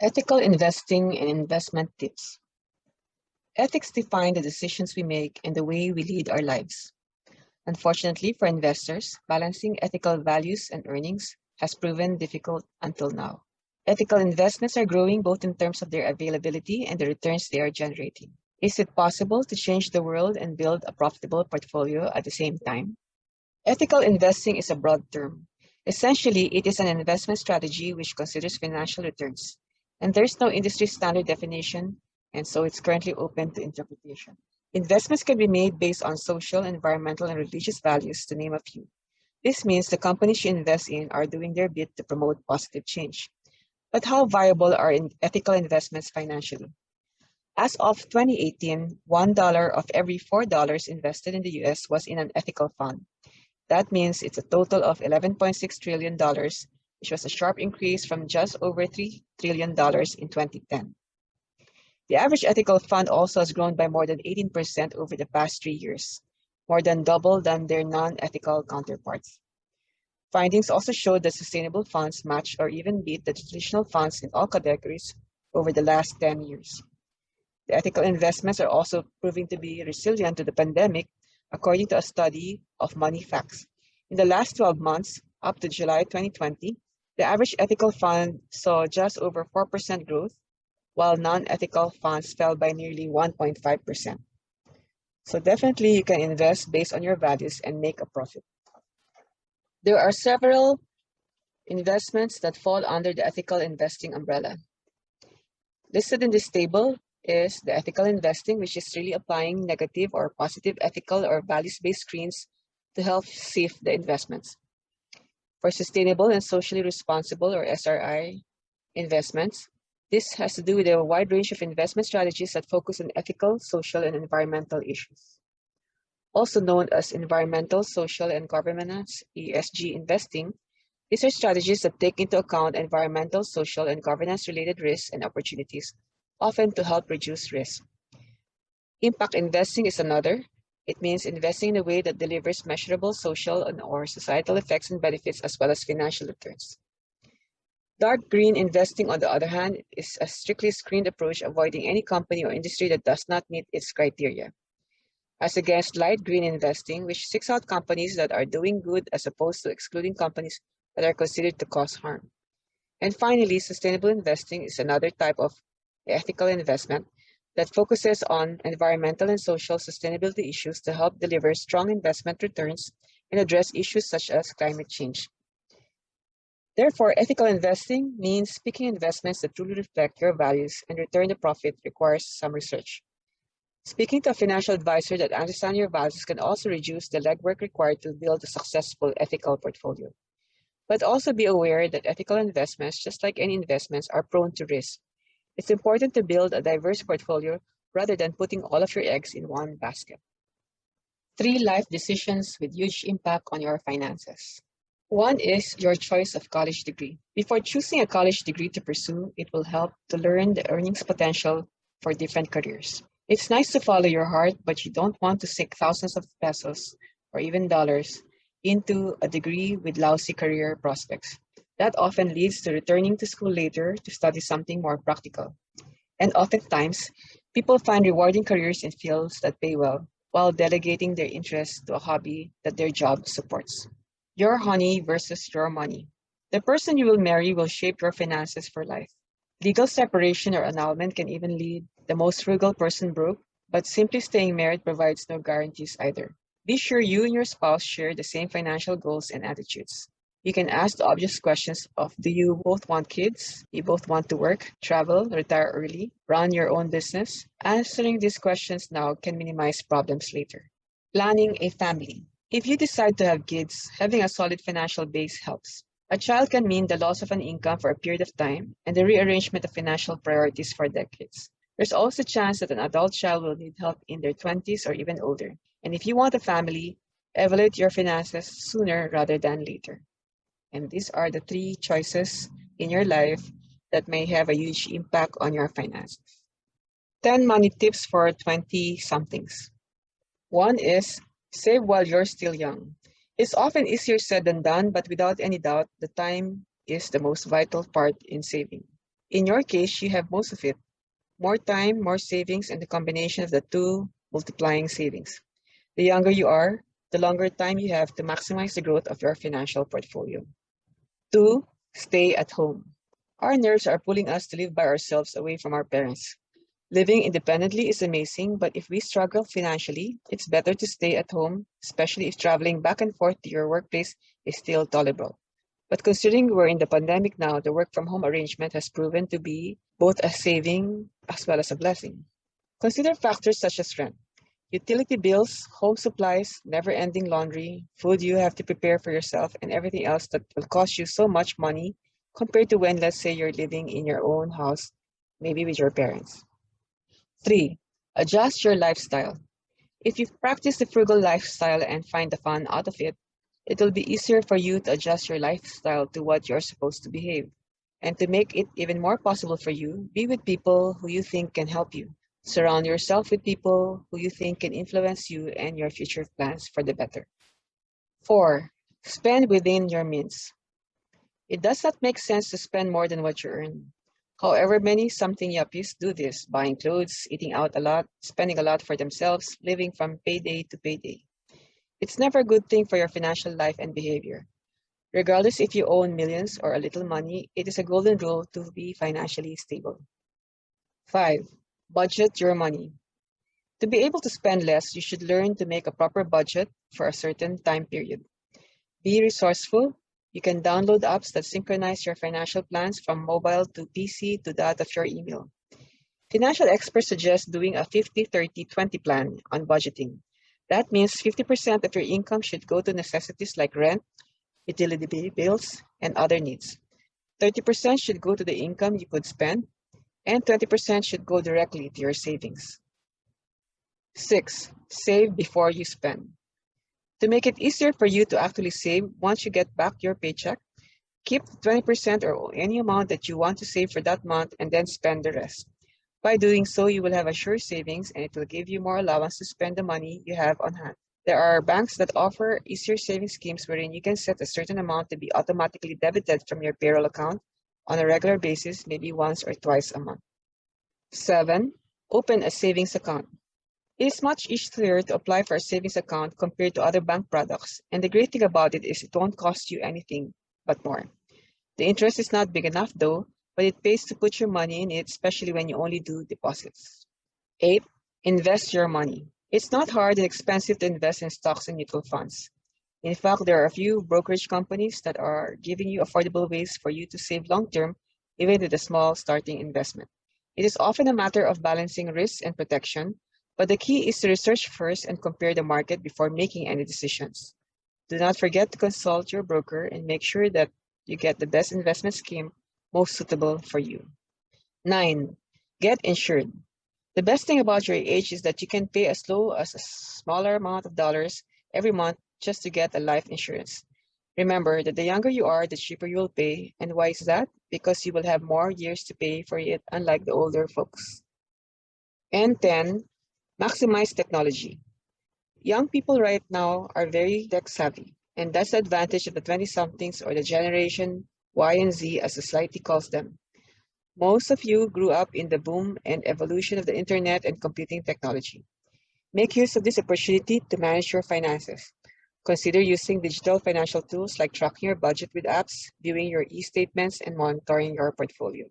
Ethical investing and investment tips. Ethics define the decisions we make and the way we lead our lives. Unfortunately for investors, balancing ethical values and earnings has proven difficult until now. Ethical investments are growing both in terms of their availability and the returns they are generating. Is it possible to change the world and build a profitable portfolio at the same time? Ethical investing is a broad term. Essentially, it is an investment strategy which considers financial returns, and there's no industry standard definition, and so it's currently open to interpretation. Investments can be made based on social, environmental, and religious values, to name a few. This means the companies you invest in are doing their bit to promote positive change. But how viable are ethical investments financially? As of 2018, $1 of every $4 invested in the US was in an ethical fund. That means it's a total of $11.6 trillion, which was a sharp increase from just over $3 trillion in 2010. The average ethical fund also has grown by more than 18% over the past 3 years, more than double than their non-ethical counterparts. Findings also showed that sustainable funds match or even beat the traditional funds in all categories over the last 10 years. The ethical investments are also proving to be resilient to the pandemic, according to a study of Money Facts. In the last 12 months, up to July 2020, the average ethical fund saw just over 4% growth, while non-ethical funds fell by nearly 1.5%. So definitely you can invest based on your values and make a profit. There are several investments that fall under the ethical investing umbrella. Listed in this table is the ethical investing, which is really applying negative or positive ethical or values-based screens to help sift the investments. For sustainable and socially responsible or SRI investments, this has to do with a wide range of investment strategies that focus on ethical, social, and environmental issues. Also known as environmental, social, and governance (ESG) investing, these are strategies that take into account environmental, social, and governance-related risks and opportunities, often to help reduce risk. Impact investing is another. It means investing in a way that delivers measurable social or societal effects and benefits as well as financial returns. Dark green investing, on the other hand, is a strictly screened approach avoiding any company or industry that does not meet its criteria. As against light green investing, which seeks out companies that are doing good as opposed to excluding companies that are considered to cause harm. And finally, sustainable investing is another type of ethical investment that focuses on environmental and social sustainability issues to help deliver strong investment returns and address issues such as climate change. Therefore, ethical investing means picking investments that truly reflect your values and return the profit requires some research. Speaking to a financial advisor that understands your values can also reduce the legwork required to build a successful ethical portfolio. But also be aware that ethical investments, just like any investments, are prone to risk. It's important to build a diverse portfolio rather than putting all of your eggs in one basket. 3 life decisions with huge impact on your finances. One is your choice of college degree. Before choosing a college degree to pursue, it will help to learn the earnings potential for different careers. It's nice to follow your heart, but you don't want to sink thousands of pesos or even dollars into a degree with lousy career prospects. That often leads to returning to school later to study something more practical. And oftentimes, people find rewarding careers in fields that pay well while delegating their interests to a hobby that their job supports. Your honey versus your money. The person you will marry will shape your finances for life. Legal separation or annulment can even leave the most frugal person broke, but simply staying married provides no guarantees either. Be sure you and your spouse share the same financial goals and attitudes. You can ask the obvious questions of, do you both want kids? Do you both want to work, travel, retire early, run your own business? Answering these questions now can minimize problems later. Planning a family. If you decide to have kids, having a solid financial base helps. A child can mean the loss of an income for a period of time and the rearrangement of financial priorities for decades. There's also a chance that an adult child will need help in their 20s or even older. And if you want a family, evaluate your finances sooner rather than later. And these are the 3 choices in your life that may have a huge impact on your finances. 10 money tips for 20-somethings. One is save while you're still young. It's often easier said than done, but without any doubt, the time is the most vital part in saving. In your case, you have most of it: more time, more savings, and the combination of the two multiplying savings. The younger you are, the longer time you have to maximize the growth of your financial portfolio. 2. Stay at home. Our nerves are pulling us to live by ourselves away from our parents. Living independently is amazing, but if we struggle financially, it's better to stay at home, especially if traveling back and forth to your workplace is still tolerable. But considering we're in the pandemic now, the work from home arrangement has proven to be both a saving as well as a blessing. Consider factors such as rent, utility bills, home supplies, never ending laundry, food you have to prepare for yourself, and everything else that will cost you so much money compared to when, let's say, you're living in your own house, maybe with your parents. 3. Adjust your lifestyle. If you practice the frugal lifestyle and find the fun out of it, it will be easier for you to adjust your lifestyle to what you're supposed to behave. And to make it even more possible for you, be with people who you think can help you. Surround yourself with people who you think can influence you and your future plans for the better. 4. Spend within your means. It does not make sense to spend more than what you earn. However, many something yuppies do this, buying clothes, eating out a lot, spending a lot for themselves, living from payday to payday. It's never a good thing for your financial life and behavior. Regardless if you own millions or a little money, it is a golden rule to be financially stable. 5. Budget your money. To be able to spend less, you should learn to make a proper budget for a certain time period. Be resourceful. You can download apps that synchronize your financial plans from mobile to PC to that of your email. Financial experts suggest doing a 50-30-20 plan on budgeting. That means 50% of your income should go to necessities like rent, utility bills, and other needs. 30% should go to the income you could spend, and 20% should go directly to your savings. 6. Save before you spend. To make it easier for you to actually save once you get back your paycheck, keep 20% or any amount that you want to save for that month and then spend the rest. By doing so, you will have a sure savings and it will give you more allowance to spend the money you have on hand. There are banks that offer easier saving schemes wherein you can set a certain amount to be automatically debited from your payroll account on a regular basis, maybe once or twice a month. 7. Open a savings account. It is much easier to apply for a savings account compared to other bank products, and the great thing about it is it won't cost you anything but more. The interest is not big enough though, but it pays to put your money in it, especially when you only do deposits. 8. Invest your money. It's not hard and expensive to invest in stocks and mutual funds. In fact, there are a few brokerage companies that are giving you affordable ways for you to save long term, even with a small starting investment. It is often a matter of balancing risk and protection, but the key is to research first and compare the market before making any decisions. Do not forget to consult your broker and make sure that you get the best investment scheme most suitable for you. 9. Get insured. The best thing about your age is that you can pay as low as a smaller amount of dollars every month just to get a life insurance. Remember that the younger you are, the cheaper you will pay. And why is that? Because you will have more years to pay for it, unlike the older folks. And 10. Maximize technology. Young people right now are very tech savvy, and that's the advantage of the 20 somethings or the generation Y and Z, as society calls them. Most of you grew up in the boom and evolution of the internet and computing technology. Make use of this opportunity to manage your finances. Consider using digital financial tools like tracking your budget with apps, viewing your e-statements, and monitoring your portfolio.